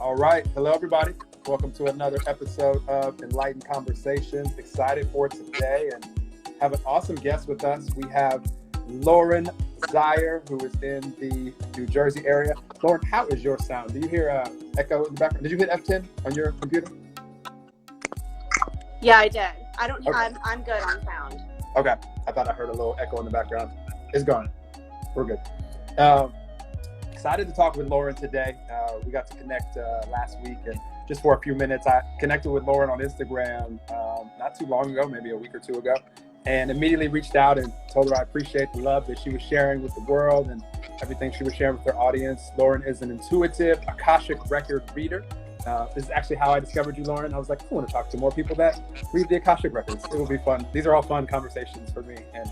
All right. Hello, everybody. Welcome to another episode of Enlightened Conversations. Excited for today and have an awesome guest with us. We have Lauren Zier, who is in the New Jersey area. Lauren, how is your sound? Do you hear echo in the background? Did you hit F10 on your computer? Yeah, I did. I don't. Okay. I'm good on sound. Okay. I thought I heard a little echo in the background. It's gone. We're good. Excited to talk with Lauren today. We got to connect last week, and just for a few minutes, I connected with Lauren on Instagram not too long ago, maybe a week or two ago, and immediately reached out and told her I appreciate the love that she was sharing with the world and everything she was sharing with her audience. Lauren is an intuitive Akashic record reader. This is actually how I discovered you, Lauren. I was like, I want to talk to more people that read the Akashic records. It will be fun. These are all fun conversations for me, and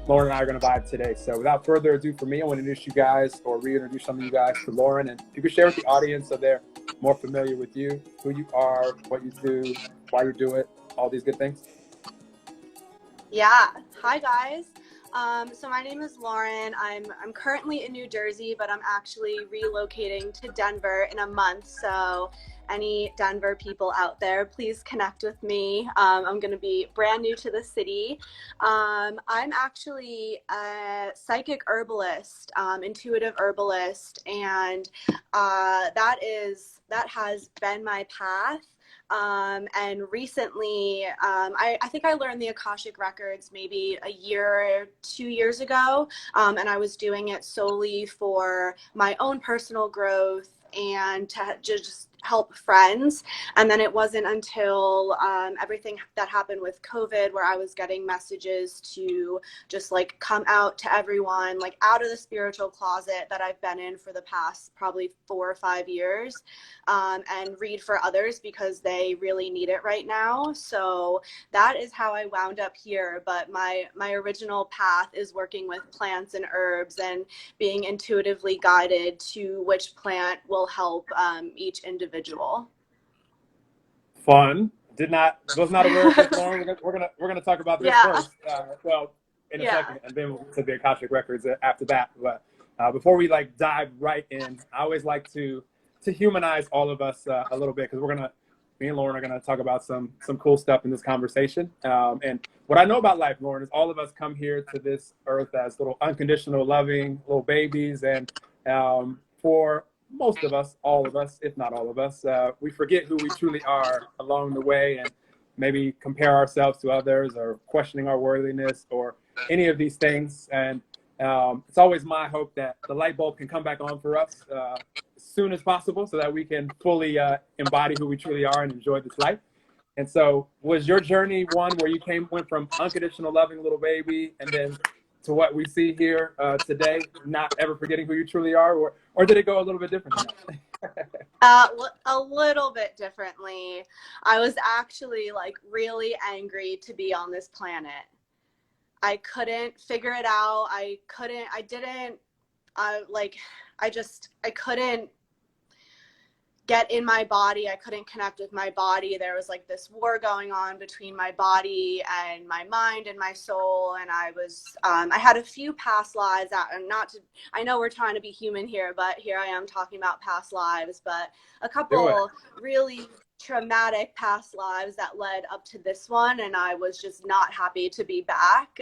Lauren and I are going to vibe today. So without further ado, for me, I want to introduce you guys or reintroduce some of you guys to Lauren. And if you could share with the audience so they're more familiar with you, who you are, what you do, why you do it, all these good things. Yeah. Hi, guys. So my name is Lauren. I'm currently in New Jersey, but I'm actually relocating to Denver in a month. So any Denver people out there, please connect with me. I'm going to be brand new to the city. I'm actually a psychic herbalist, intuitive herbalist, and that has been my path. And recently, I think I learned the Akashic records maybe a year or 2 years ago, and I was doing it solely for my own personal growth and to just help friends. And then it wasn't until everything that happened with COVID where I was getting messages to just like come out to everyone, like out of the spiritual closet that I've been in for the past probably 4 or 5 years, and read for others because they really need it right now. So that is how I wound up here. But my original path is working with plants and herbs and being intuitively guided to which plant will help each individual. Fun. Was not aware of this, Lauren. We're gonna talk about this first. In a second, and then we'll get to the Akashic records after that. But before we dive right in, I always like to humanize all of us a little bit, because me and Lauren are gonna talk about some cool stuff in this conversation. And what I know about life, Lauren, is all of us come here to this earth as little unconditional, loving little babies, and for most of us, all of us, if not all of us, we forget who we truly are along the way, and maybe compare ourselves to others or questioning our worthiness or any of these things. And it's always my hope that the light bulb can come back on for us as soon as possible, so that we can fully embody who we truly are and enjoy this life. And so was your journey one where you went from unconditional loving little baby and then to what we see here today, not ever forgetting who you truly are, or did it go a little bit different than that? A little bit differently. I was actually really angry to be on this planet. I couldn't figure it out. I couldn't get in my body. I couldn't connect with my body. There was this war going on between my body and my mind and my soul. And I had a few past lives I know we're trying to be human here, but here I am talking about past lives, but a couple really traumatic past lives that led up to this one. And I was just not happy to be back.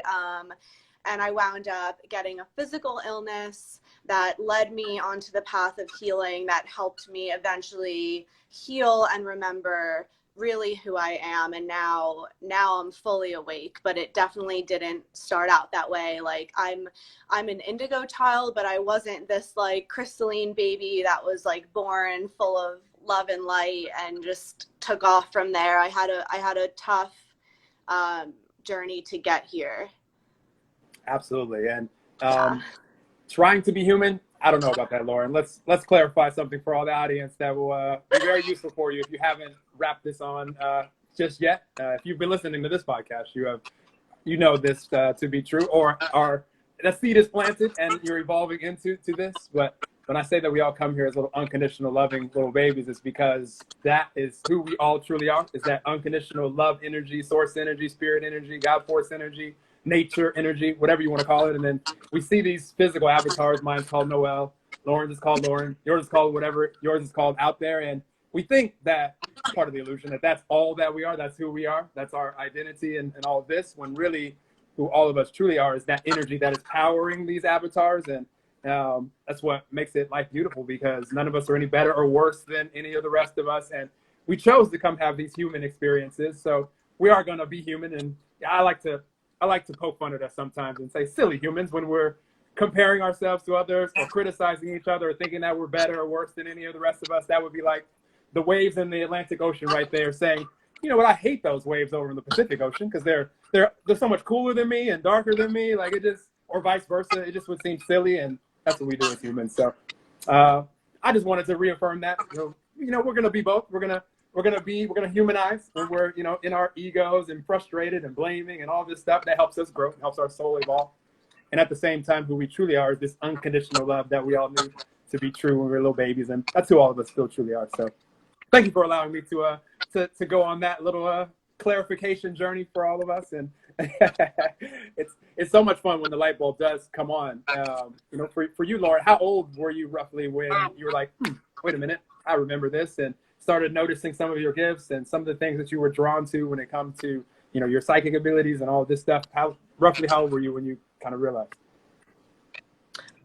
And I wound up getting a physical illness that led me onto the path of healing that helped me eventually heal and remember really who I am. And now I'm fully awake, but it definitely didn't start out that way. I'm an indigo child, but I wasn't this crystalline baby that was born full of love and light and just took off from there. I had a tough journey to get here. Absolutely. And trying to be human, I don't know about that, Lauren. Let's clarify something for all the audience that will be very useful for you if you haven't wrapped this on just yet. If you've been listening to this podcast, you know this to be true, or that seed is planted and you're evolving into this. But when I say that we all come here as little unconditional loving little babies, it's because that is who we all truly are, is that unconditional love energy, source energy, spirit energy, God force energy, nature energy, whatever you want to call it. And then we see these physical avatars. Mine's called Noel. Lauren's is called Lauren. Yours is called whatever yours is called out there. And we think that part of the illusion that that's all that we are. That's who we are. That's our identity and all of this. When really who all of us truly are is that energy that is powering these avatars. And that's what makes it life beautiful, because none of us are any better or worse than any of the rest of us. And we chose to come have these human experiences. So we are going to be human. And I like to poke fun at us sometimes and say silly humans when we're comparing ourselves to others or criticizing each other or thinking that we're better or worse than any of the rest of us. That would be like the waves in the Atlantic Ocean right there saying, you know what, I hate those waves over in the Pacific Ocean because they're so much cooler than me and darker than me. Like it just, or vice versa. It just would seem silly, and that's what we do as humans. So I just wanted to reaffirm that. You know, we're gonna be both. We're gonna humanize when we're, you know, in our egos and frustrated and blaming and all this stuff. That helps us grow, helps our soul evolve. And at the same time, who we truly are is this unconditional love that we all knew to be true when we were little babies, and that's who all of us still truly are. So thank you for allowing me to go on that little clarification journey for all of us. And it's so much fun when the light bulb does come on. You know, for you, Lauren, how old were you roughly when you were like, wait a minute, I remember this, and started noticing some of your gifts and some of the things that you were drawn to when it comes to, you know, your psychic abilities and all of this stuff? Roughly how old were you when you kind of realized?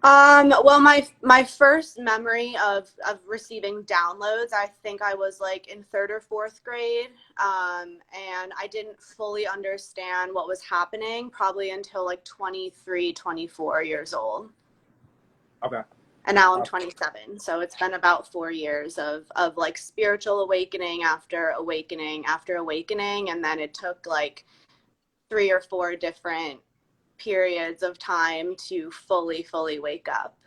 Well, my first memory of receiving downloads, I think I was like in 3rd or 4th grade. And I didn't fully understand what was happening probably until like 23, 24 years old. Okay. And now I'm 27. So it's been about 4 years of like spiritual awakening after awakening after awakening. And then it took like 3 or 4 different periods of time to fully wake up.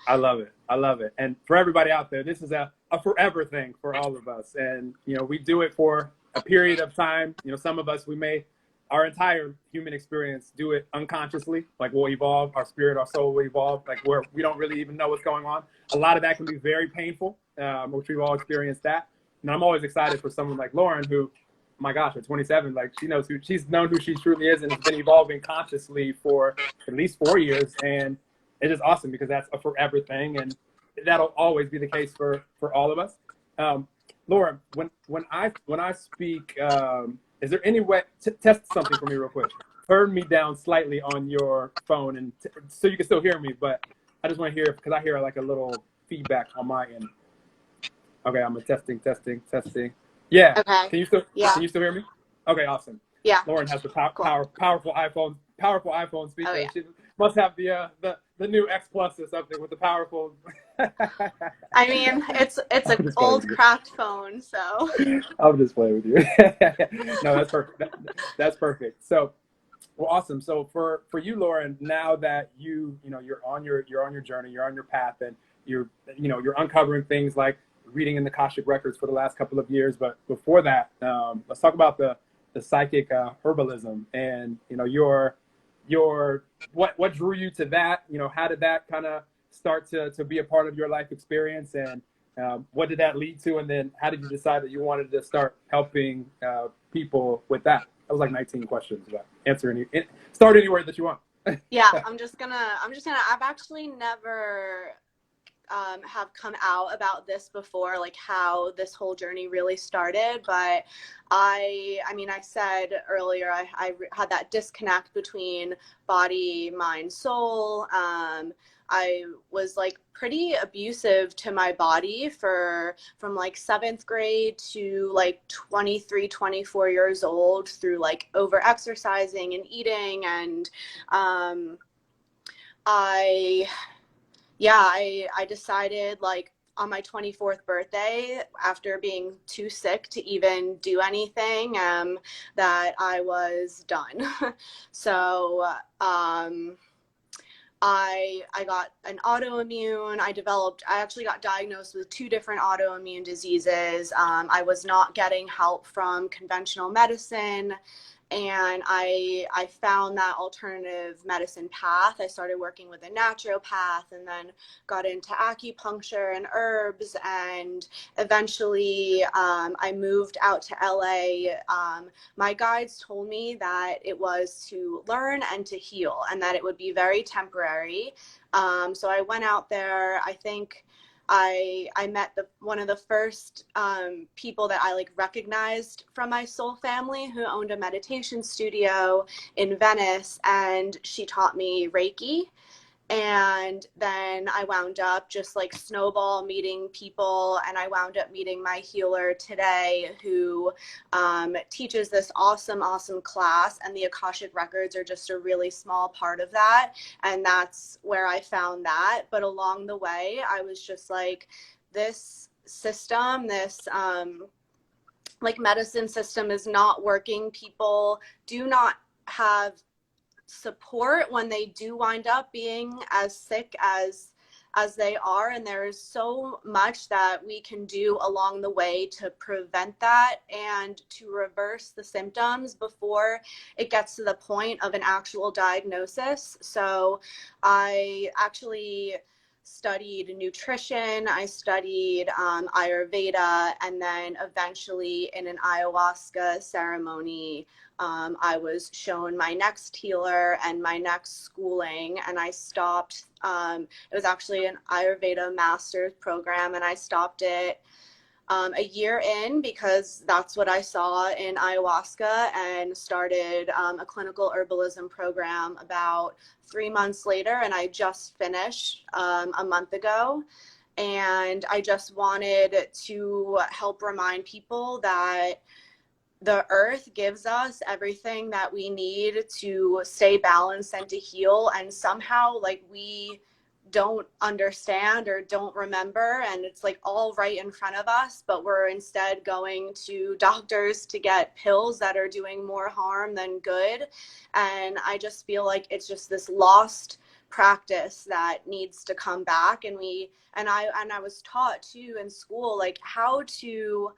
I love it. I love it. And for everybody out there, this is a forever thing for all of us. And, you know, we do it for a period of time. You know, some of us, we may, our entire human experience, do it unconsciously. Like we'll evolve, our spirit, our soul will evolve, like where we don't really even know what's going on. A lot of that can be very painful, which we've all experienced that. And I'm always excited for someone like Lauren, who, my gosh, at 27, like she's known who she truly is and has been evolving consciously for at least 4 years. And it is awesome because that's a forever thing, and that'll always be the case for all of us. Lauren, when I speak, is there any way to test something for me real quick? Turn me down slightly on your phone, and so you can still hear me, but I just want to hear, because I hear like a little feedback on my end. Okay, I'm testing. Yeah. Okay. Can you still hear me? Okay, awesome. Yeah. Lauren has the powerful iPhone speaker. Oh, yeah. She must have the new X Plus or something with the powerful. I mean, it's an old cracked phone, so. I'll just play with you. No, that's perfect. That's perfect. So, well, awesome. So for you, Lauren, now that you're on your journey, you're on your path, and you're uncovering things like reading in the Akashic records for the last couple of years. But before that, let's talk about the psychic herbalism, and your what drew you to that. You know, how did that kind of start to be a part of your life experience, and what did that lead to? And then how did you decide that you wanted to start helping people with that? That was like 19 questions, but start anywhere that you want. Yeah, I've actually never have come out about this before, like how this whole journey really started. But I mean, I said earlier, I had that disconnect between body, mind, soul. I was like pretty abusive to my body from like 7th grade to like 23, 24 years old, through like over exercising and eating. And I decided, like, on my 24th birthday, after being too sick to even do anything, that I was done. So I got an autoimmune. I actually got diagnosed with 2 different autoimmune diseases. I was not getting help from conventional medicine. and I found that alternative medicine path. I started working with a naturopath and then got into acupuncture and herbs, and eventually I moved out to LA. My guides told me that it was to learn and to heal, and that it would be very temporary. So I went out there. I think I met one of the first people that I like recognized from my soul family, who owned a meditation studio in Venice, and she taught me Reiki. And then I wound up just like snowball meeting people, and I wound up meeting my healer today, who teaches this awesome class, and the Akashic records are just a really small part of that, and that's where I found that. But along the way, I was just like, this system, this like medicine system is not working. People do not have support when they do wind up being as sick as they are, and there is so much that we can do along the way to prevent that and to reverse the symptoms before it gets to the point of an actual diagnosis. So I actually studied nutrition, I studied Ayurveda, and then eventually in an ayahuasca ceremony, I was shown my next healer and my next schooling, and I stopped. It was actually an Ayurveda master's program, and I stopped it a year in because that's what I saw in ayahuasca, and started a clinical herbalism program about 3 months later, and I just finished a month ago. And I just wanted to help remind people that the earth gives us everything that we need to stay balanced and to heal, and somehow like we don't understand or don't remember, and it's like all right in front of us, but we're instead going to doctors to get pills that are doing more harm than good. And I just feel like it's just this lost practice that needs to come back. And I was taught too in school like how to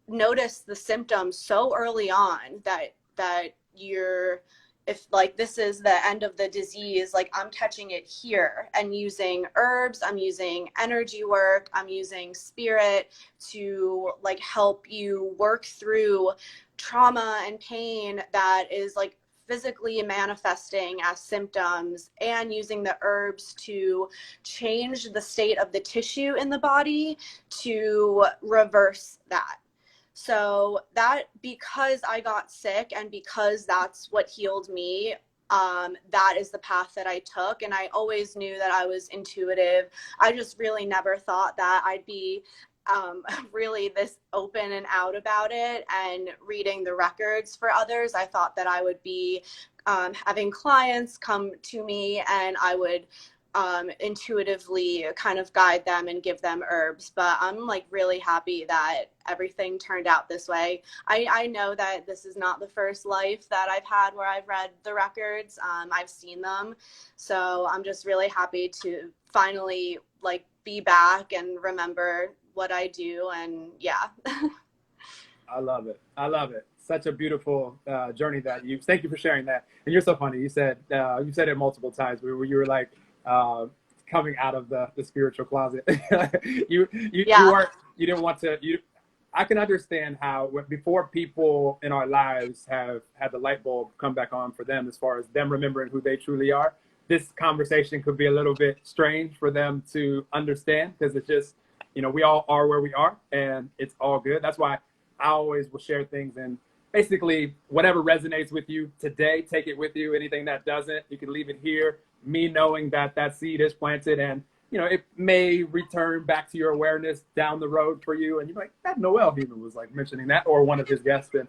notice the symptoms so early on that you're, if like this is the end of the disease, like I'm catching it here, and using herbs, I'm using energy work, I'm using spirit to like help you work through trauma and pain that is like physically manifesting as symptoms, and using the herbs to change the state of the tissue in the body to reverse that. So that, because I got sick and because that's what healed me, that is the path that I took. And I always knew that I was intuitive. I just really never thought that I'd be really this open and out about it and reading the records for others. I thought that I would be having clients come to me, and I would intuitively kind of guide them and give them herbs. But I'm like really happy that everything turned out this way. I know that this is not the first life that I've had where I've read the records. I've seen them. So I'm just really happy to finally like be back and remember what I do. And yeah. I love it. I love it. Such a beautiful journey that thank you for sharing that. And you're so funny. You said it multiple times where you were like, coming out of the spiritual closet. you didn't want to, I can understand how before people in our lives have had the light bulb come back on for them, as far as them remembering who they truly are, this conversation could be a little bit strange for them to understand, because it's just, we all are where we are, and it's all good. That's why I always will share things, and basically whatever resonates with you today, take it with you. Anything that doesn't, you can leave it here. Me knowing that that seed is planted, and it may return back to your awareness down the road for you, and you're like, that Noel even was like mentioning that, or one of his guests. And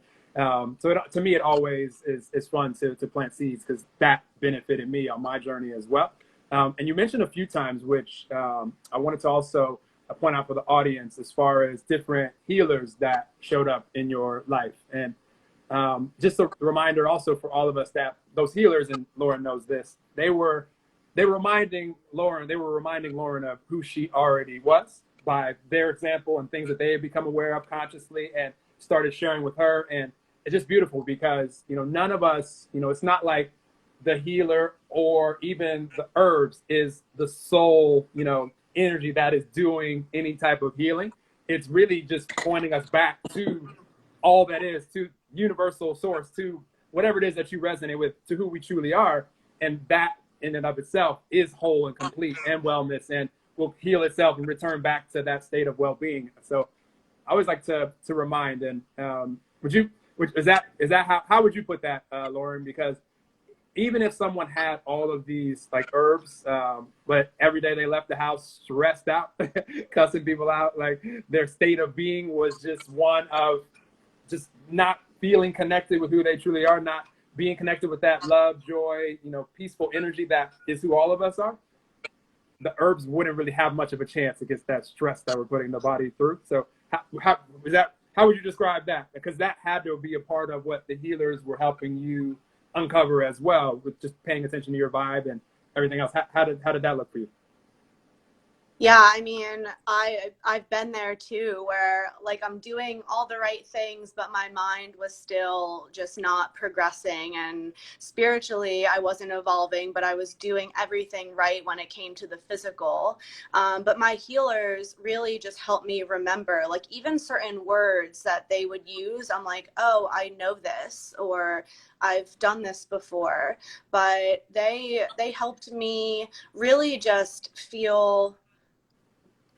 to me, it always is fun to plant seeds, because that benefited me on my journey as well. And you mentioned a few times, which I wanted to also point out for the audience, as far as different healers that showed up in your life. And just a reminder also for all of us that those healers, and Lauren knows this, they were reminding Lauren of who she already was by their example and things that they had become aware of consciously and started sharing with her. And it's just beautiful because, you know, none of us, you know, it's not like the healer or even the herbs is the sole, you know, energy that is doing any type of healing. It's really just pointing us back to all that is, to universal source, to whatever it is that you resonate with, to who we truly are. And that in and of itself is whole and complete and wellness, and will heal itself and return back to that state of well-being. So I always like to remind, and is that how would you put that, Lauren? Because even if someone had all of these like herbs, but every day they left the house stressed out, cussing people out, like their state of being was just one of just not feeling connected with who they truly are, not being connected with that love, joy, you know, peaceful energy that is who all of us are, the herbs wouldn't really have much of a chance against that stress that we're putting the body through. So how would you describe that? Because that had to be a part of what the healers were helping you uncover as well, with just paying attention to your vibe and everything else. How did that look for you? Yeah, I mean, I've been there too, where like I'm doing all the right things, but my mind was still just not progressing. And spiritually, I wasn't evolving, but I was doing everything right when it came to the physical. But my healers really just helped me remember, like even certain words that they would use, I'm like, oh, I know this, or I've done this before. But they helped me really just feel.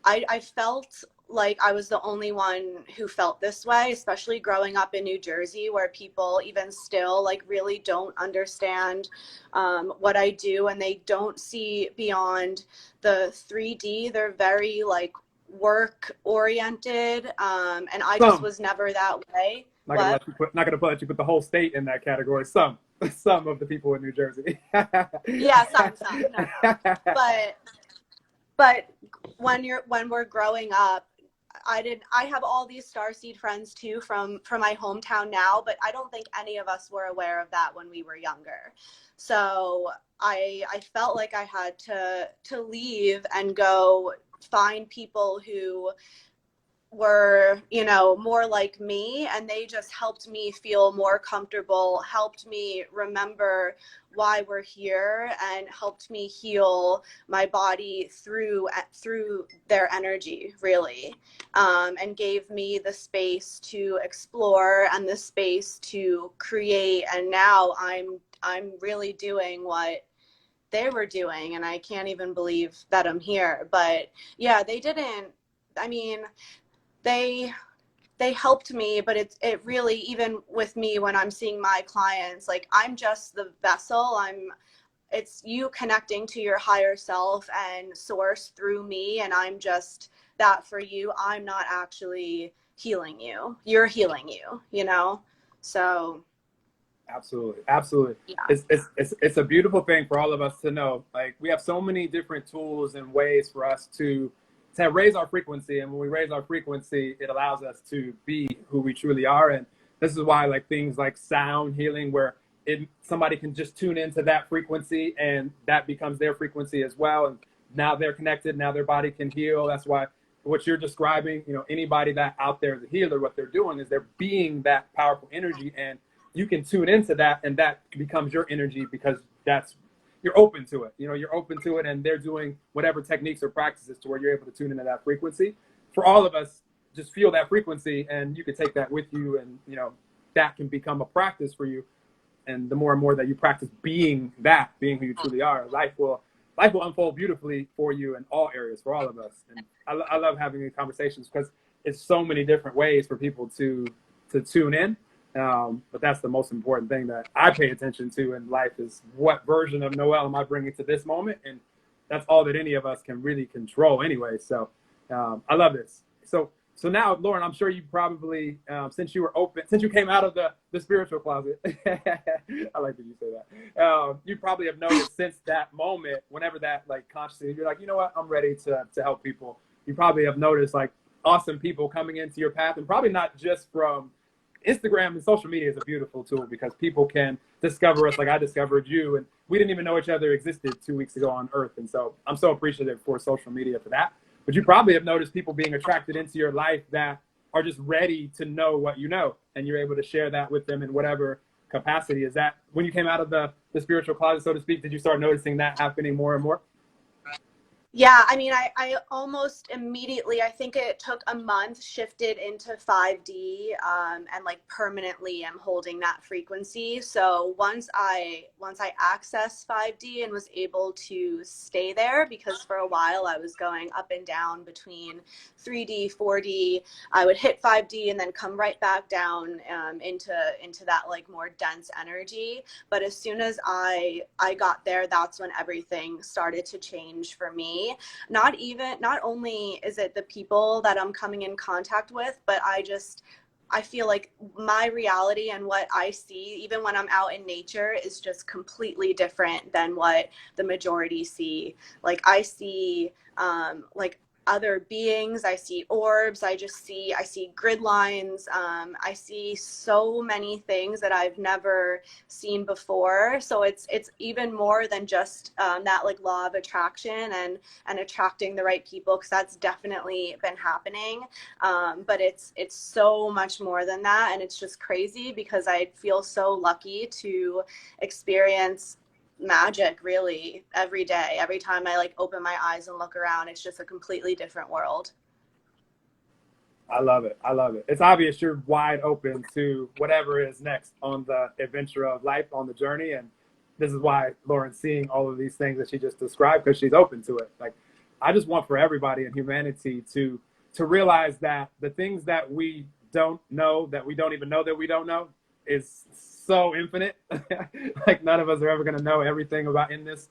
I felt like I was the only one who felt this way, especially growing up in New Jersey, where people even still like really don't understand what I do, and they don't see beyond the 3D. They're very like work oriented, and I just was never that way. Not gonna let you put the whole state in that category. Some of the people in New Jersey. Yeah, some. No. But when we're growing up, I have all these starseed friends too from my hometown now, but I don't think any of us were aware of that when we were younger. So I felt like I had to leave and go find people who were, you know, more like me, and they just helped me feel more comfortable, helped me remember why we're here, and helped me heal my body through their energy, really, and gave me the space to explore and the space to create. And now I'm really doing what they were doing, and I can't even believe that I'm here. But yeah, I mean, they helped me, but it really, even with me when I'm seeing my clients, like I'm just the vessel. It's you connecting to your higher self and source through me, and I'm just that for you. I'm not actually healing you. You're healing you, you know? So Absolutely. yeah. It's a beautiful thing for all of us to know. Like we have so many different tools and ways for us to raise our frequency, and when we raise our frequency, it allows us to be who we truly are. And this is why like things like sound healing, where somebody can just tune into that frequency and that becomes their frequency as well, and now they're connected, now their body can heal. That's why what you're describing, you know, anybody that out there is a healer, what they're doing is they're being that powerful energy, and you can tune into that, and that becomes your energy because you're open to it. You know, you're open to it, and they're doing whatever techniques or practices to where you're able to tune into that frequency. For all of us, just feel that frequency, and you can take that with you, and you know that can become a practice for you. And the more and more that you practice being who you truly are, life will unfold beautifully for you in all areas, for all of us. And I love having these conversations because it's so many different ways for people to tune in. But that's the most important thing that I pay attention to in life is what version of Noel am I bringing to this moment? And that's all that any of us can really control anyway. So I love this. So now, Lauren, I'm sure you probably, since you came out of the spiritual closet, I like that you say that, you probably have noticed since that moment, whenever that like consciously, you're like, you know what, I'm ready to help people. You probably have noticed like awesome people coming into your path, and probably not just from Instagram. And social media is a beautiful tool because people can discover us like I discovered you, and we didn't even know each other existed 2 weeks ago on Earth. And so I'm so appreciative for social media for that. But you probably have noticed people being attracted into your life that are just ready to know what you know, and you're able to share that with them in whatever capacity. Is that when you came out of the spiritual closet, so to speak, did you start noticing that happening more and more? Yeah, I mean, I almost immediately, I think it took a month, shifted into 5D, and like permanently I'm holding that frequency. So once I accessed 5D and was able to stay there, because for a while I was going up and down between 3D, 4D, I would hit 5D and then come right back down into that like more dense energy. But as soon as I got there, that's when everything started to change for me. Not only is it the people that I'm coming in contact with, but I feel like my reality and what I see, even when I'm out in nature, is just completely different than what the majority see. Like I see like other beings, I see orbs, I see grid lines, I see so many things that I've never seen before. So it's even more than just that like law of attraction and attracting the right people, because that's definitely been happening. But it's so much more than that, and it's just crazy because I feel so lucky to experience magic really every day. Every time I like open my eyes and look around, it's just a completely different world. I love it. I love it. It's obvious you're wide open to whatever is next on the adventure of life, on the journey. And this is why Lauren's seeing all of these things that she just described, because she's open to it. Like, I just want for everybody in humanity to realize that the things that we don't know, that we don't even know that we don't know, is so infinite. Like, none of us are ever going to know everything about in this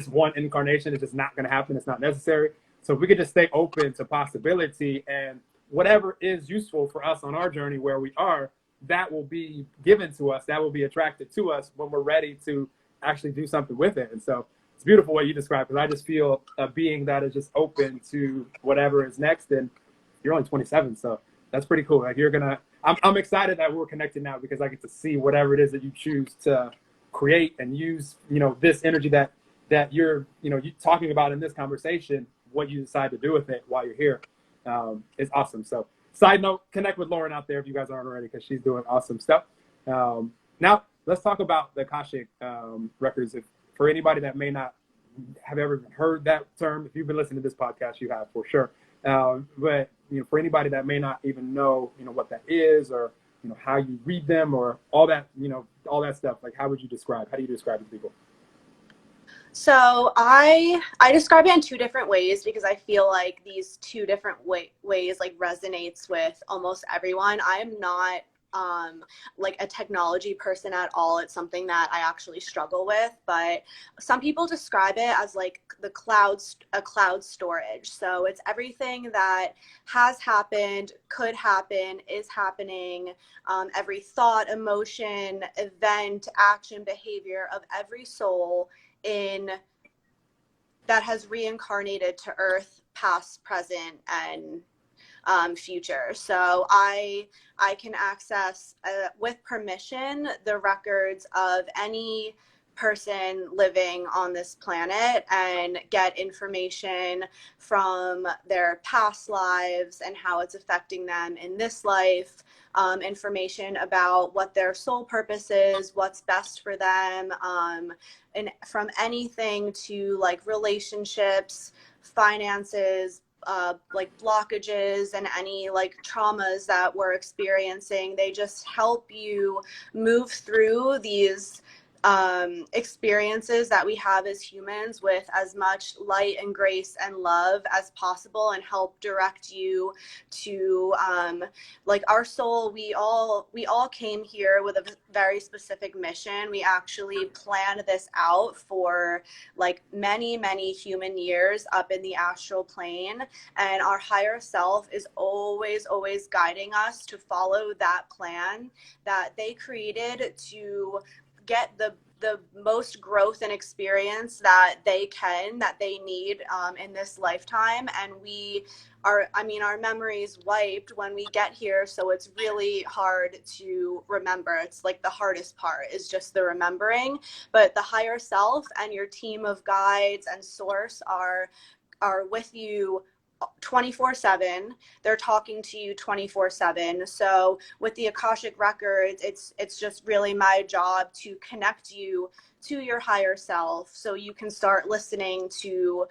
one incarnation. It's just not going to happen. It's not necessary. So if we could just stay open to possibility, and whatever is useful for us on our journey where we are, that will be given to us, that will be attracted to us when we're ready to actually do something with it. And so it's beautiful what you described, because I just feel a being that is just open to whatever is next. And you're only 27, so that's pretty cool. Like, I'm excited that we're connected now, because I get to see whatever it is that you choose to create and use, this energy that you're, you talking about in this conversation, what you decide to do with it while you're here. Is awesome. So, side note, connect with Lauren out there if you guys aren't already, because she's doing awesome stuff. Now, let's talk about the Akashic records. If for anybody that may not have ever heard that term, if you've been listening to this podcast, you have for sure. But for anybody that may not even know, what that is, or how you read them, or all that, all that stuff. Like, how do you describe it to people? So I describe it in two different ways, because I feel like these two different ways like resonates with almost everyone. I am not like a technology person at all. It's something that I actually struggle with, but some people describe it as like a cloud storage. So it's everything that has happened, could happen, is happening, every thought, emotion, event, action, behavior of every soul in that has reincarnated to Earth, past, present, and future. So I can access with permission the records of any person living on this planet and get information from their past lives and how it's affecting them in this life, information about what their soul purpose is, what's best for them, and from anything to like relationships, finances, like blockages and any like traumas that we're experiencing. They just help you move through these experiences that we have as humans with as much light and grace and love as possible, and help direct you to like our soul. We all came here with a very specific mission. We actually planned this out for like many human years up in the astral plane, and our higher self is always guiding us to follow that plan that they created to get the most growth and experience that they need in this lifetime. And our memory's wiped when we get here, so it's really hard to remember. It's like the hardest part is just the remembering. But the higher self and your team of guides and source are with you 24/7. They're talking to you 24/7. So with the Akashic records, it's just really my job to connect you to your higher self, so you can start listening to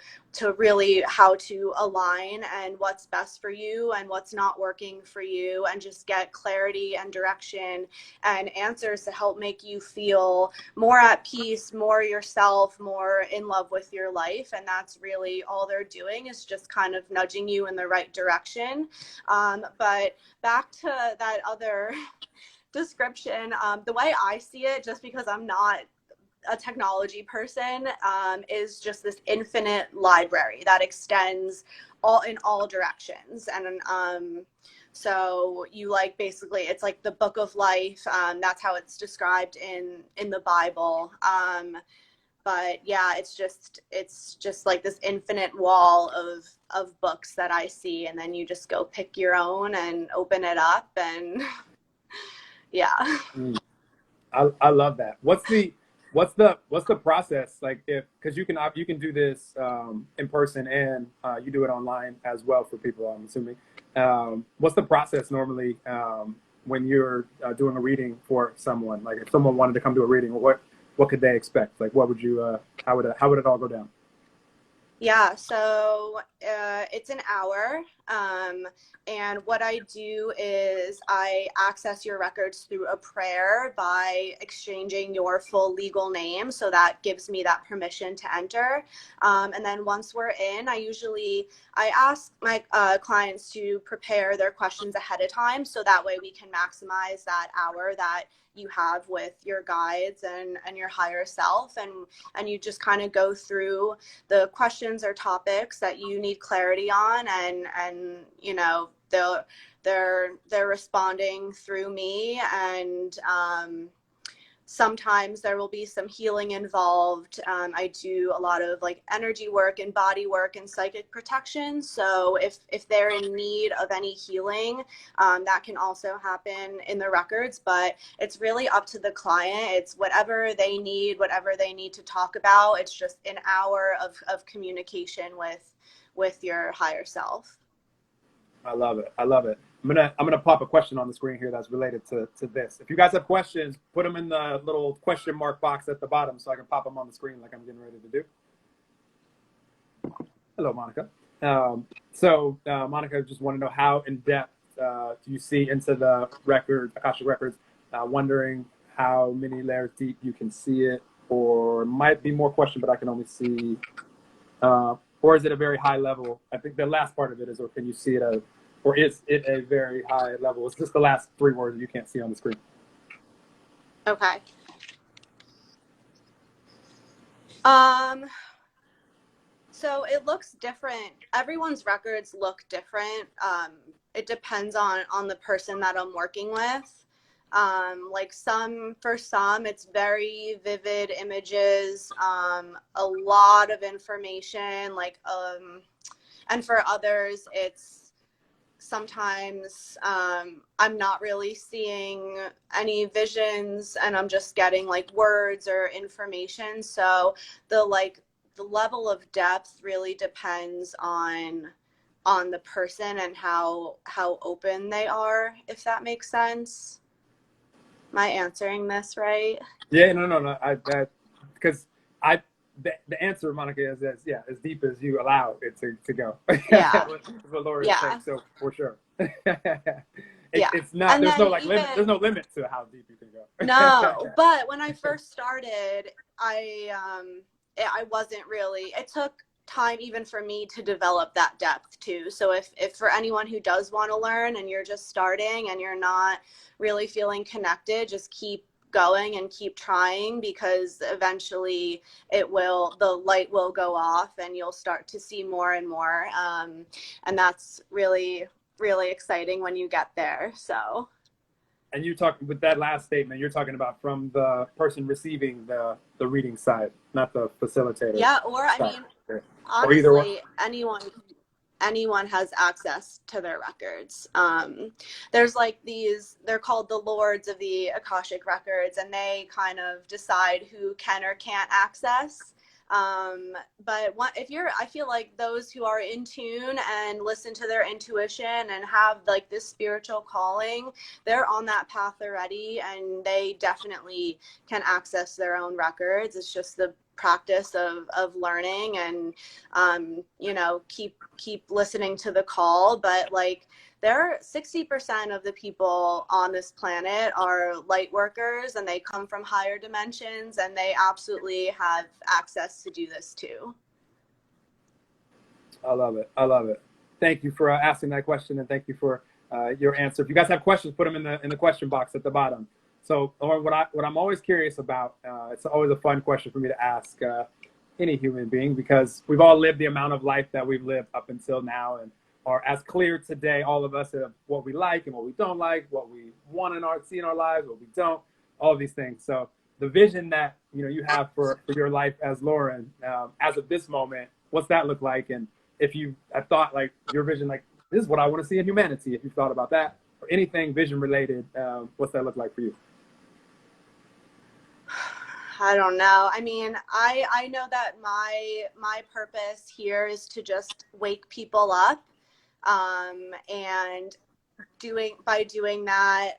really how to align and what's best for you and what's not working for you, and just get clarity and direction and answers to help make you feel more at peace, more yourself, more in love with your life. And that's really all they're doing, is just kind of nudging you in the right direction. But back to that other description, the way I see it, just because I'm not a technology person, is just this infinite library that extends in all directions. And so you, like, basically it's like the book of life. That's how it's described in the Bible. But yeah, it's just like this infinite wall of books that I see, and then you just go pick your own and open it up, and yeah. I love that. What's the process like? If because you can do this in person, and you do it online as well for people, I'm assuming. What's the process normally when you're doing a reading for someone? Like if someone wanted to come to a reading, what could they expect? Like what would you how would it all go down? Yeah, so it's an hour. And what I do is I access your records through a prayer by exchanging your full legal name. So that gives me that permission to enter. And then once we're in, I ask my clients to prepare their questions ahead of time. So that way we can maximize that hour that you have with your guides and your higher self. And you just kind of go through the questions or topics that you need clarity on, and you know, they're responding through me. And sometimes there will be some healing involved. I do a lot of like energy work and body work and psychic protection. So if they're in need of any healing, that can also happen in the records. But it's really up to the client. It's whatever they need to talk about. It's just an hour of communication with your higher self. I love it. I love it. I'm gonna pop a question on the screen here that's related to this. If you guys have questions, put them in the little question mark box at the bottom so I can pop them on the screen like I'm getting ready to do. Hello, Monica. Monica, just want to know how in depth do you see into the Akashic records? Wondering how many layers deep you can see it, or might be more question, but I can only see. Or is it a very high level? I think the last part of it is, or can you see it or is it a very high level? It's just the last three words you can't see on the screen. Okay. So it looks different. Everyone's records look different. It depends on the person that I'm working with. Like for some, it's very vivid images, a lot of information, and for others, it's sometimes I'm not really seeing any visions, and I'm just getting like words or information. So the level of depth really depends on the person and how open they are, if that makes sense. Am I answering this right? Yeah, no. Because the answer, Monica, is as deep as you allow it to go. Yeah. That's what Laura is Yeah. saying. So for sure. Yeah. It's not. And there's no then limit. There's no limit to how deep you can go. No, but when I first started, I wasn't really. It took time even for me to develop that depth too. So if for anyone who does want to learn and you're just starting and you're not really feeling connected, just keep going and keep trying, because eventually the light will go off and you'll start to see more and more. And that's really, really exciting when you get there. So. And you talk with that last statement, you're talking about from the person receiving the reading side, not the facilitator. Yeah, or I side. mean, Honestly, honestly, anyone has access to their records. There's like they're called the Lords of the Akashic records, and they kind of decide who can or can't access. But I feel like those who are in tune and listen to their intuition and have like this spiritual calling, they're on that path already, and they definitely can access their own records. It's just the practice of learning and, you know, keep listening to the call. But like, there are 60% of the people on this planet are light workers, and they come from higher dimensions, and they absolutely have access to do this too. I love it. I love it. Thank you for asking that question, and thank you for your answer. If you guys have questions, put them in the question box at the bottom. So, or what I'm always curious about, it's always a fun question for me to ask any human being, because we've all lived the amount of life that we've lived up until now, and are as clear today, all of us, of what we like and what we don't like, what we want to see in our lives, what we don't, all of these things. So the vision that you have for your life as Lauren, as of this moment, what's that look like? And if you have thought like your vision, like this is what I want to see in humanity, if you've thought about that or anything vision related, what's that look like for you? I don't know. I mean, I know that my purpose here is to just wake people up, and by doing that,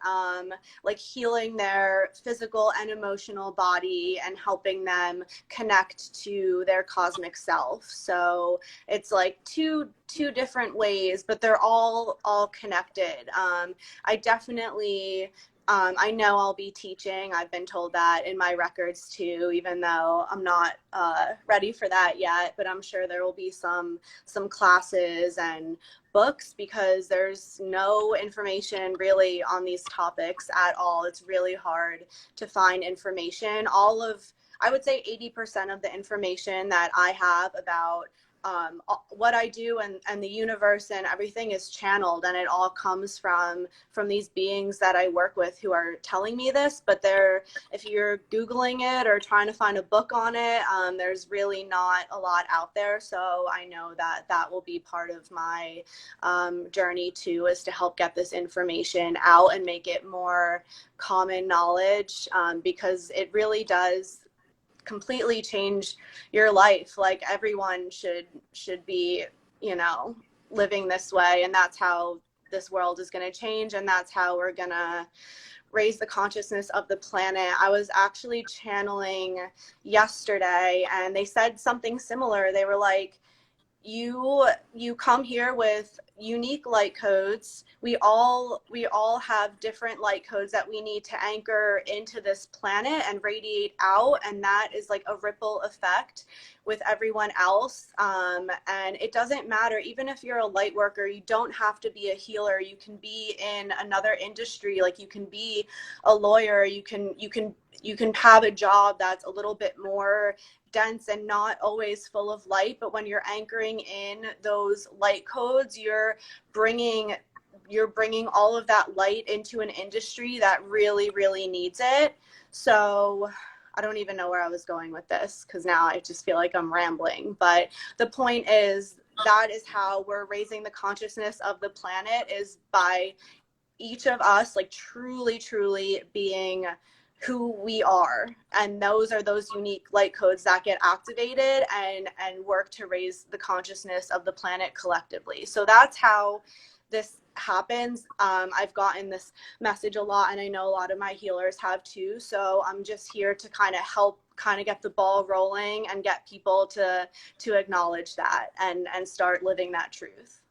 like healing their physical and emotional body and helping them connect to their cosmic self. So it's like two different ways, but they're all connected. I definitely, I know I'll be teaching. I've been told that in my records too, even though I'm not ready for that yet, but I'm sure there will be some classes and books, because there's no information really on these topics at all. It's really hard to find information. I would say 80% of the information that I have about what I do and the universe and everything is channeled, and it all comes from these beings that I work with who are telling me this. But if you're Googling it or trying to find a book on it, there's really not a lot out there. So I know that will be part of my journey too, is to help get this information out and make it more common knowledge, because it really does completely change your life. Like, everyone should be, living this way, and that's how this world is going to change, and that's how we're going to raise the consciousness of the planet. I was actually channeling yesterday, and they said something similar. They were like, you come here with unique light codes. We all have different light codes that we need to anchor into this planet and radiate out, and that is like a ripple effect with everyone else. And it doesn't matter, even if you're a light worker, you don't have to be a healer. You can be in another industry. Like, you can be a lawyer. You can have a job that's a little bit more dense and not always full of light. But when you're anchoring in those light codes, you're bringing all of that light into an industry that really, really needs it. So I don't even know where I was going with this, because now I just feel like I'm rambling. But the point is, that is how we're raising the consciousness of the planet, is by each of us like truly, truly being who we are. And those are those unique light codes that get activated and work to raise the consciousness of the planet collectively. So that's how this happens. I've gotten this message a lot, and I know a lot of my healers have too. So I'm just here to kind of help get the ball rolling and get people to acknowledge that and start living that truth.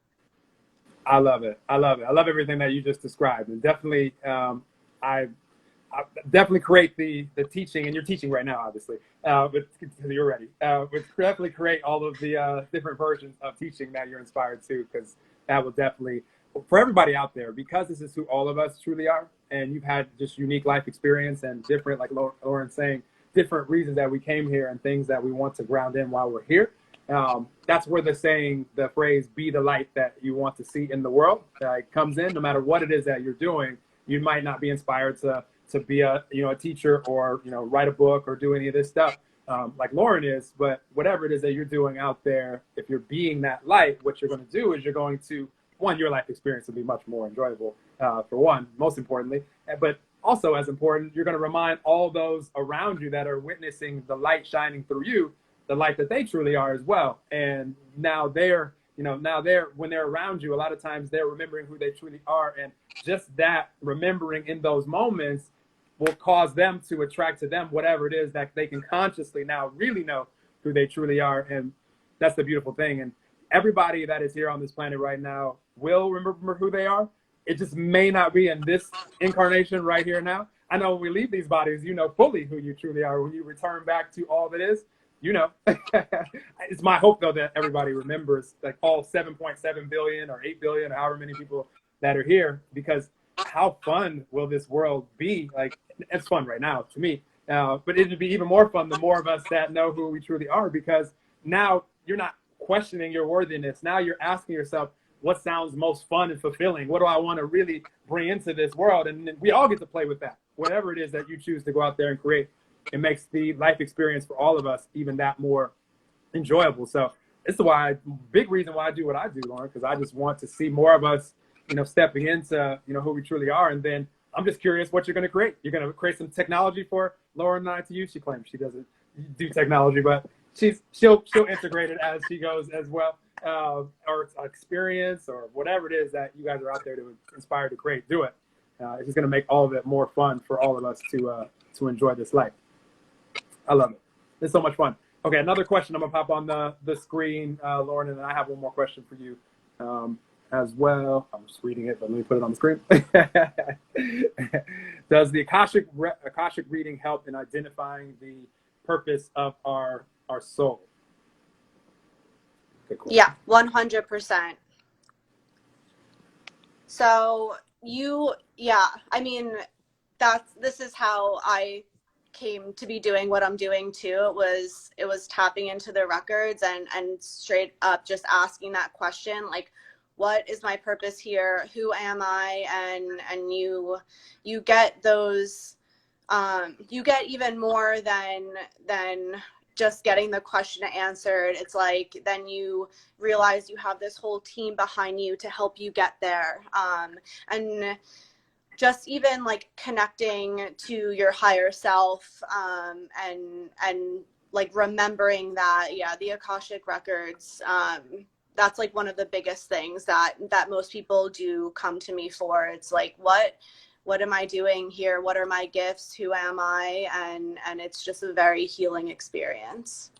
I love it. I love it. I love everything that you just described. And definitely, I definitely create the teaching, and you're teaching right now, obviously, but you're ready. But definitely create all of the different versions of teaching that you're inspired to, because that will definitely, for everybody out there, because this is who all of us truly are, and you've had just unique life experience and different, like Lauren's saying, different reasons that we came here and things that we want to ground in while we're here. That's where the phrase "be the light that you want to see in the world" comes in. No matter what it is that you're doing, you might not be inspired to be a teacher or write a book or do any of this stuff like Lauren is, but whatever it is that you're doing out there, if you're being that light, what you're going to do is you're going to, your life experience will be much more enjoyable, for one, most importantly, but also as important, you're going to remind all those around you that are witnessing the light shining through you the light that they truly are as well. And now when they're around you, a lot of times they're remembering who they truly are. And just that remembering in those moments will cause them to attract to them whatever it is that they can consciously now really know who they truly are. And that's the beautiful thing. And everybody that is here on this planet right now will remember who they are. It just may not be in this incarnation right here now. I know when we leave these bodies, you know fully who you truly are. When you return back to all that is, you know. It's my hope, though, that everybody remembers, like all 7.7 billion or 8 billion or however many people that are here, because how fun will this world be? Like, it's fun right now to me. But it'd be even more fun the more of us that know who we truly are, because now you're not questioning your worthiness. Now you're asking yourself, what sounds most fun and fulfilling? What do I want to really bring into this world? And we all get to play with that. Whatever it is that you choose to go out there and create, it makes the life experience for all of us even that more enjoyable. So it's the big reason why I do what I do, Lauren, because I just want to see more of us, stepping into, who we truly are. And then I'm just curious what you're going to create. You're going to create some technology for Lauren and I to use. She claims she doesn't do technology, but she'll integrate it as she goes as well. Or experience or whatever it is that you guys are out there to inspire to create, do it. It's just going to make all of it more fun for all of us to enjoy this life. I love it. It's so much fun. Okay, another question I'm going to pop on the screen, Lauren, and then I have one more question for you as well. I'm just reading it, but let me put it on the screen. Does the Akashic reading help in identifying the purpose of our soul? Okay, cool. Yeah, 100%. So I mean, this is how I came to be doing what I'm doing too. It was tapping into the records and straight up just asking that question, like, what is my purpose here? Who am I? And you get those, you get even more than just getting the question answered. It's like, then you realize you have this whole team behind you to help you get there. And just even like connecting to your higher self, and like remembering that, the Akashic records, that's like one of the biggest things that most people do come to me for. It's like, what am I doing here? What are my gifts? Who am I? And it's just a very healing experience.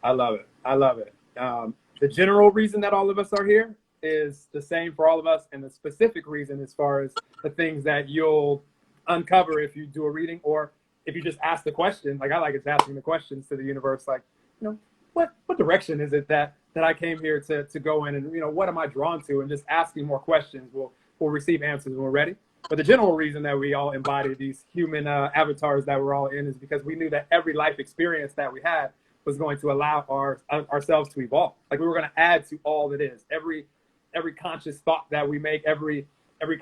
I love it. I love it. The general reason that all of us are here is the same for all of us, and the specific reason as far as the things that you'll uncover if you do a reading, or if you just ask the question. Like, I like it's asking the questions to the universe, like, what direction is it that I came here to go in, and what am I drawn to, and just asking more questions will receive answers when we're ready. But the general reason that we all embody these human avatars that we're all in is because we knew that every life experience that we had was going to allow ourselves to evolve. Like, we were going to add to all that is. Every conscious thought that we make, every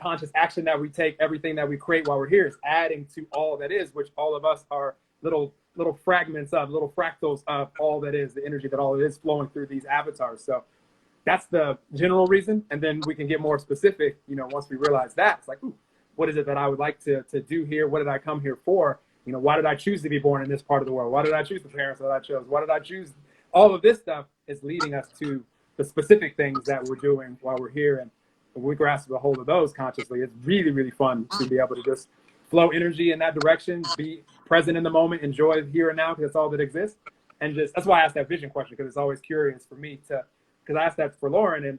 conscious action that we take, everything that we create while we're here is adding to all that is, which all of us are little fragments of, little fractals of all that is, the energy that all it is flowing through these avatars. So that's the general reason. And then we can get more specific, once we realize that. It's like, ooh, what is it that I would like to do here? What did I come here for? Why did I choose to be born in this part of the world? Why did I choose the parents that I chose? Why did I choose? All of this stuff is leading us to the specific things that we're doing while we're here. And when we grasp a hold of those consciously, it's really, really fun to be able to just flow energy in that direction, be present in the moment, enjoy here and now, because that's all that exists. And that's why I asked that vision question, because it's always curious for me because I asked that for Lauren, and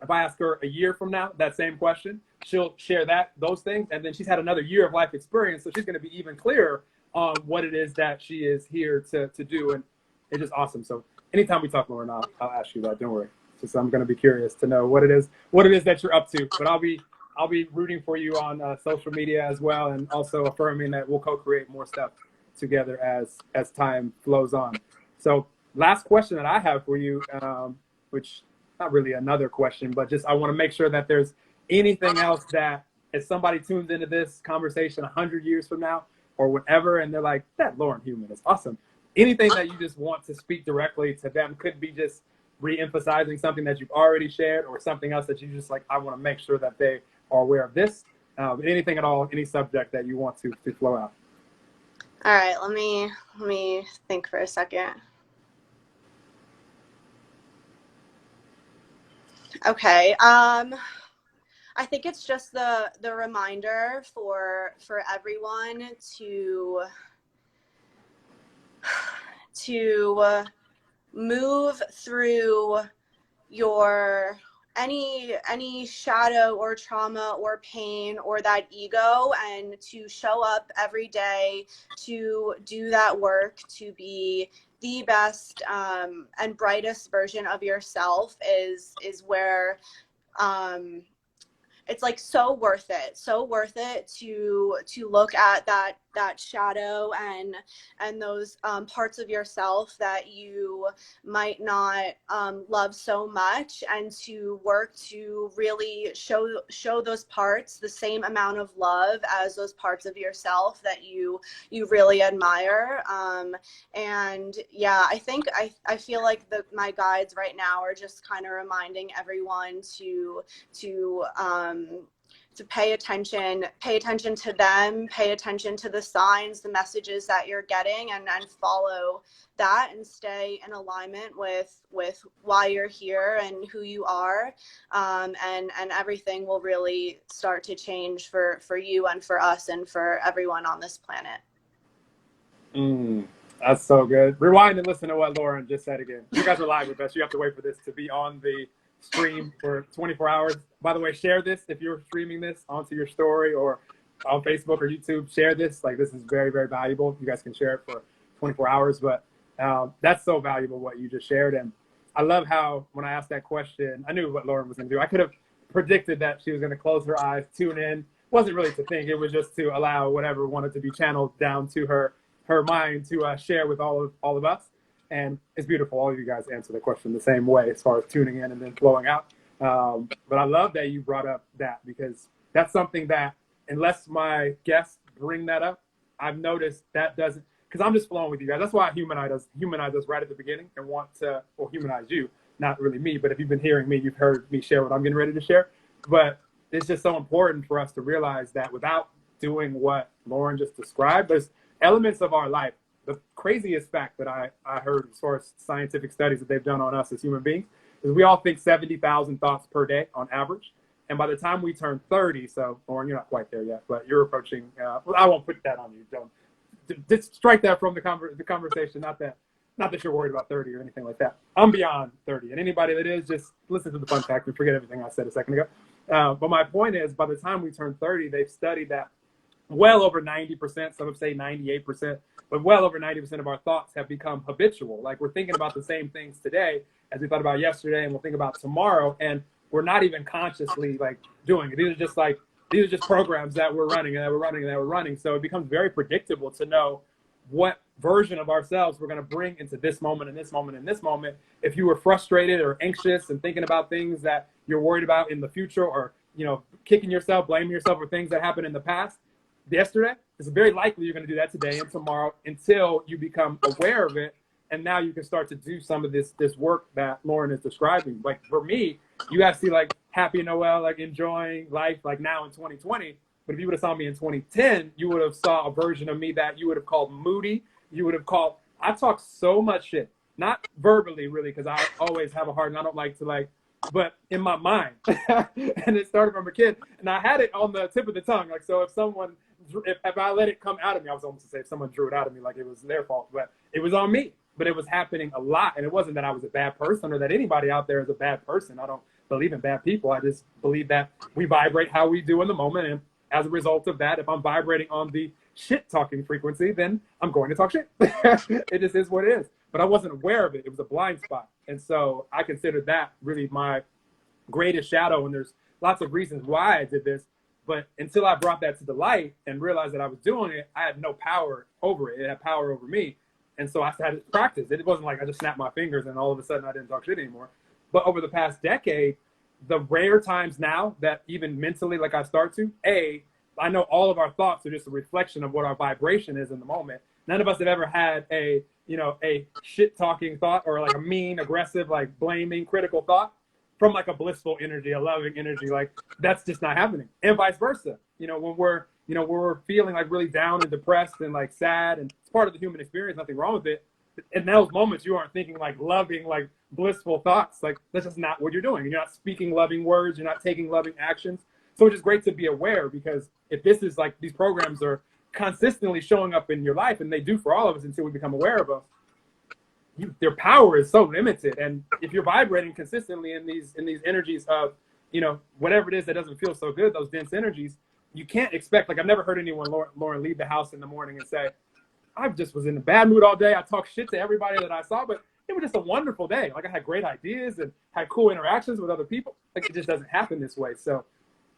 if I ask her a year from now that same question, she'll share those things, and then she's had another year of life experience, so she's going to be even clearer on what it is that she is here to do, and it's just awesome. So anytime we talk, Lauren, I'll ask you that. Don't worry. Just I'm going to be curious to know what it is that you're up to. But I'll be rooting for you on social media as well, and also affirming that we'll co-create more stuff together as time flows on. So last question that I have for you, which not really another question, but just I want to make sure that there's anything else that if somebody tunes into this conversation 100 years from now or whatever, and they're like, that Lauren Human is awesome. Anything that you just want to speak directly to them, could be just re-emphasizing something that you've already shared, or something else that you just like, I want to make sure that they are aware of this. Anything at all, any subject that you want to flow out. All right, let me think for a second. Okay. I think it's just the reminder for everyone to move through your any shadow or trauma or pain or that ego, and to show up every day to do that work, to be the best and brightest version of yourself is where it's like so worth it to look at that shadow and those parts of yourself that you might not love so much, and to work to really show those parts the same amount of love as those parts of yourself that you really admire. And yeah, I think I feel like my guides right now are just kind of reminding everyone to pay attention to them, pay attention to the signs, the messages that you're getting, and follow that and stay in alignment with why you're here and who you are. And everything will really start to change for you and for us and for everyone on this planet. That's so good. Rewind and listen to what Lauren just said again. You guys are live with us. You have to wait for this to be on the stream for 24 hours. By the way, share this if you're streaming this onto your story or on Facebook or YouTube. Share this. Like, this is very, very valuable. You guys can share it for 24 hours. But that's so valuable what you just shared. And I love how when I asked that question, I knew what Lauren was going to do. I could have predicted that she was going to close her eyes, tune in. It wasn't really to think. It was just to allow whatever wanted to be channeled down to her mind to share with all of us. And it's beautiful. All of you guys answer the question the same way as far as tuning in and then flowing out. But I love that you brought up that, because that's something that, unless my guests bring that up, I've noticed that doesn't, because I'm just flowing with you guys. That's why I humanize us right at the beginning and want to, well, humanize you, not really me, but if you've been hearing me, you've heard me share what I'm getting ready to share. But it's just so important for us to realize that without doing what Lauren just described, there's elements of our life. The craziest fact that I heard as far as scientific studies that they've done on us as human beings is we all think 70,000 thoughts per day on average. And by the time we turn 30, so Lauren, you're not quite there yet, but you're approaching, well, I won't put that on you. Don't just strike that from the conversation. Not that you're worried about 30 or anything like that. I'm beyond 30. And anybody that is, just listen to the fun fact and forget everything I said a second ago. But my point is, by the time we turn 30, they've studied that well over 90%, some would say 98%, but well over 90% of our thoughts have become habitual. Like, we're thinking about the same things today as we thought about yesterday, and we'll think about tomorrow, and we're not even consciously like doing it. These are just programs that we're running and that we're running and that we're running. So it becomes very predictable to know what version of ourselves we're going to bring into this moment and this moment and this moment. If you were frustrated or anxious and thinking about things that you're worried about in the future, or, you know, kicking yourself, blaming yourself for things that happened in the past, yesterday, it's very likely you're going to do that today and tomorrow until you become aware of it. And now you can start to do some of this work that Lauren is describing. Like, for me, you guys see like Happy Noel, like enjoying life like now in 2020. But if you would have saw me in 2010, you would have saw a version of me that you would have called moody. You would have called, I talk so much shit, not verbally really, because I always have a heart and I don't like to like, but in my mind. And it started from a kid, and I had it on the tip of the tongue. Like, so if I let it come out of me, I was almost to say if someone drew it out of me, like it was their fault, but it was on me. But it was happening a lot, and it wasn't that I was a bad person or that anybody out there is a bad person. I don't believe in bad people. I just believe that we vibrate how we do in the moment, and as a result of that, if I'm vibrating on the shit talking frequency, then I'm going to talk shit. It just is what it is. But I wasn't aware of it. It was a blind spot. And so I consider that really my greatest shadow. And there's lots of reasons why I did this. But until I brought that to the light and realized that I was doing it, I had no power over it. It had power over me. And so I had to practice. It wasn't like I just snapped my fingers and all of a sudden I didn't talk shit anymore. But over the past decade, the rare times now that even mentally, like I start to, I know all of our thoughts are just a reflection of what our vibration is in the moment. None of us have ever had a shit talking thought or like a mean, aggressive, like blaming, critical thought from like a blissful energy, a loving energy. Like, that's just not happening. And vice versa. You know, when we're you know, we're feeling like really down and depressed and like sad, and it's part of the human experience, nothing wrong with it. In those moments, you aren't thinking like loving, like blissful thoughts. Like that's just not what you're doing. You're not speaking loving words. You're not taking loving actions. So it's just great to be aware, because if this is like, these programs are consistently showing up in your life, and they do for all of us until we become aware of them, their power is so limited. And if you're vibrating consistently in these energies of, you know, whatever it is that doesn't feel so good, those dense energies, you can't expect, like I've never heard anyone, Lauren, leave the house in the morning and say, I just was in a bad mood all day. I talked shit to everybody that I saw, but it was just a wonderful day. Like I had great ideas and had cool interactions with other people. Like it just doesn't happen this way. So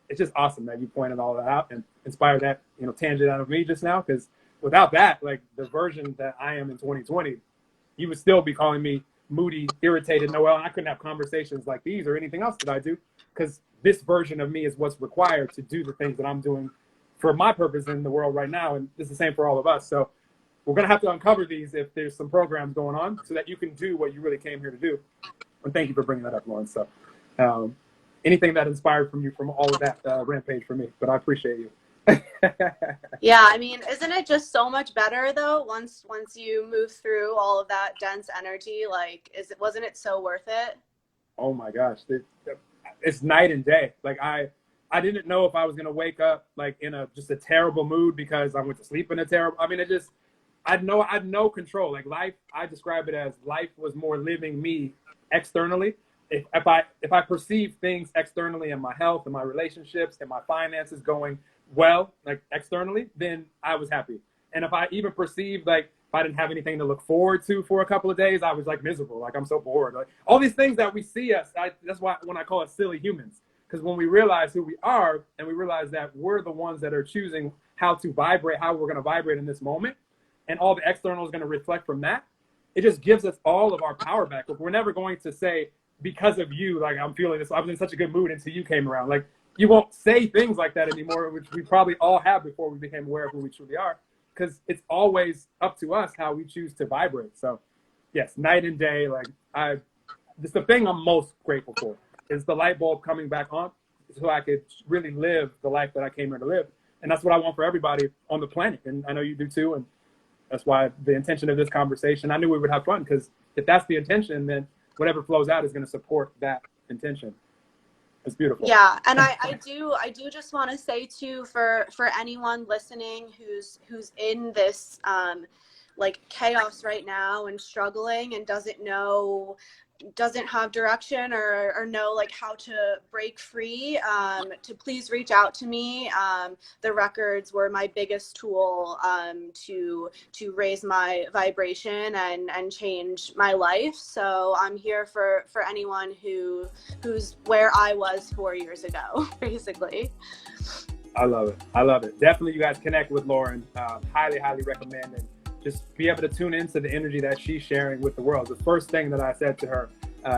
it's just awesome that you pointed all that out and inspired that, you know, tangent out of me just now. Because without that, like the version that I am in 2020, you would still be calling me moody, irritated Noel, and I couldn't have conversations like these or anything else that I do, because this version of me is what's required to do the things that I'm doing for my purpose in the world right now. And it's the same for all of us. So we're going to have to uncover these if there's some programs going on, so that you can do what you really came here to do. And thank you for bringing that up, Lauren. So anything that inspired from you from all of that rampage for me, but I appreciate you. Yeah, I mean, isn't it just so much better though once you move through all of that dense energy? Like, wasn't it so worth it? Oh my gosh, it's night and day. Like I didn't know if I was gonna wake up like in just a terrible mood because I went to sleep in a terrible. I mean, I had no control. Like life, I describe it as life was more living me externally. If I perceive things externally in my health and my relationships and my finances going well, like externally, then I was happy. And if I even perceived like if I didn't have anything to look forward to for a couple of days, I was like miserable. Like I'm so bored. Like all these things that we see that's why when I call us silly humans, because when we realize who we are and we realize that we're the ones that are choosing how to vibrate, how we're going to vibrate in this moment, and all the external is going to reflect from that, it just gives us all of our power back. Like we're never going to say, because of you, like I'm feeling this, I was in such a good mood until you came around. Like you won't say things like that anymore, which we probably all have before we became aware of who we truly are, because it's always up to us how we choose to vibrate. So yes, night and day, like this the thing I'm most grateful for is the light bulb coming back on, so I could really live the life that I came here to live. And that's what I want for everybody on the planet. And I know you do too. And that's why the intention of this conversation, I knew we would have fun, because if that's the intention, then whatever flows out is going to support that intention. It's beautiful. Yeah, and I do just want to say too, for anyone listening who's in this like chaos right now and struggling and doesn't have direction or know like how to break free, to please reach out to me. The records were my biggest tool to raise my vibration and change my life. So I'm here for anyone who's where I was 4 years ago, basically. I love it. Definitely, you guys connect with Lauren. Highly recommend it. Just be able to tune into the energy that she's sharing with the world. The first thing that I said to her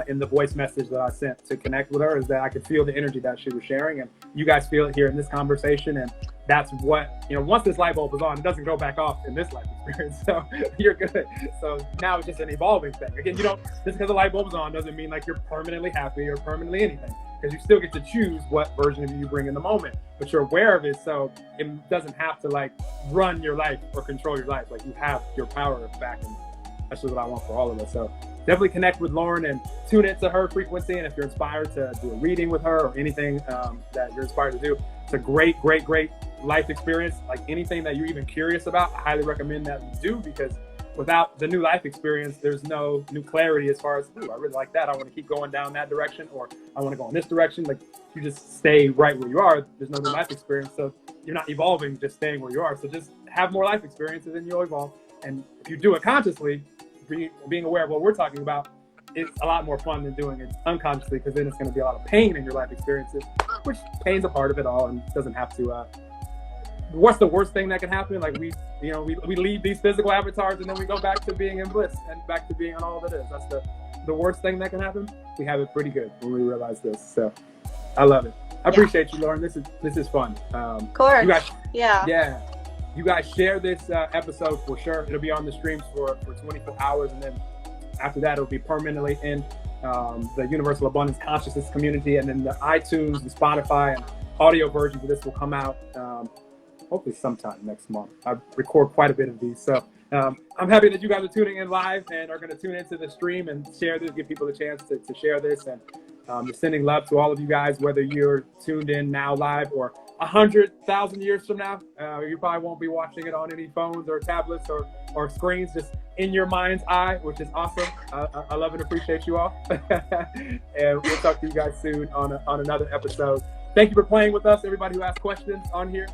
in the voice message that I sent to connect with her is that I could feel the energy that she was sharing, and you guys feel it here in this conversation. And that's what, you know, once this light bulb is on, it doesn't go back off in this life experience. So you're good. So now it's just an evolving thing. Again, just because the light bulb is on doesn't mean like you're permanently happy or permanently anything, because you still get to choose what version of you bring in the moment, but you're aware of it. So it doesn't have to like run your life or control your life. Like you have your power back, and that's just what I want for all of us. So definitely connect with Lauren and tune into her frequency. And if you're inspired to do a reading with her or anything that you're inspired to do, it's a great life experience. Like anything that you're even curious about, I highly recommend that you do, because without the new life experience, there's no new clarity as far as, ooh, I really like that, I want to keep going down that direction, or I want to go in this direction. Like you just stay right where you are. There's no new life experience. So you're not evolving, just staying where you are. So just have more life experiences and you'll evolve. And if you do it consciously, being aware of what we're talking about, it's a lot more fun than doing it unconsciously, because then it's going to be a lot of pain in your life experiences, which pain's a part of it all and doesn't have to. What's the worst thing that can happen? Like we leave these physical avatars and then we go back to being in bliss and back to being on all that is. That's the worst thing that can happen. We have it pretty good when we realize this. So I love it. I appreciate you, Lauren. This is fun. Of course. You guys, yeah. You guys share this episode for sure. It'll be on the streams for 24 hours. And then after that, it'll be permanently in the Universal Abundance Consciousness community. And then the iTunes, the Spotify, and audio versions of this will come out hopefully sometime next month. I record quite a bit of these. So I'm happy that you guys are tuning in live and are going to tune into the stream and share this, give people a chance to share this. And just sending love to all of you guys, whether you're tuned in now live or 100,000 years from now. You probably won't be watching it on any phones or tablets or screens, just in your mind's eye, which is awesome. I love and appreciate you all. And we'll talk to you guys soon on another episode. Thank you for playing with us, everybody who asked questions on here.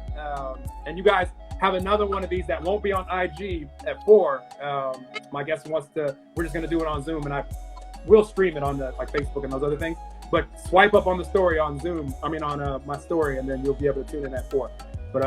And you guys have another one of these that won't be on IG at 4. My guest wants to, we're just going to do it on Zoom, and we'll stream it on like Facebook and those other things. But swipe up on the story on Zoom, on my story, and then you'll be able to tune in at 4. But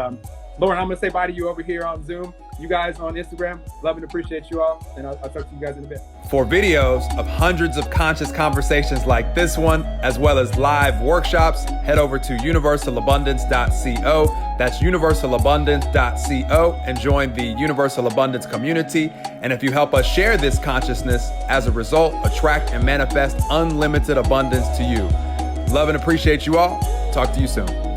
Lauren, I'm going to say bye to you over here on Zoom. You guys on Instagram, love and appreciate you all, and I'll talk to you guys in a bit. For videos of hundreds of conscious conversations like this one, as well as live workshops, head over to universalabundance.co. That's universalabundance.co, and join the Universal Abundance community. And if you help us share this consciousness, as a result, attract and manifest unlimited abundance to you. Love and appreciate you all. Talk to you soon.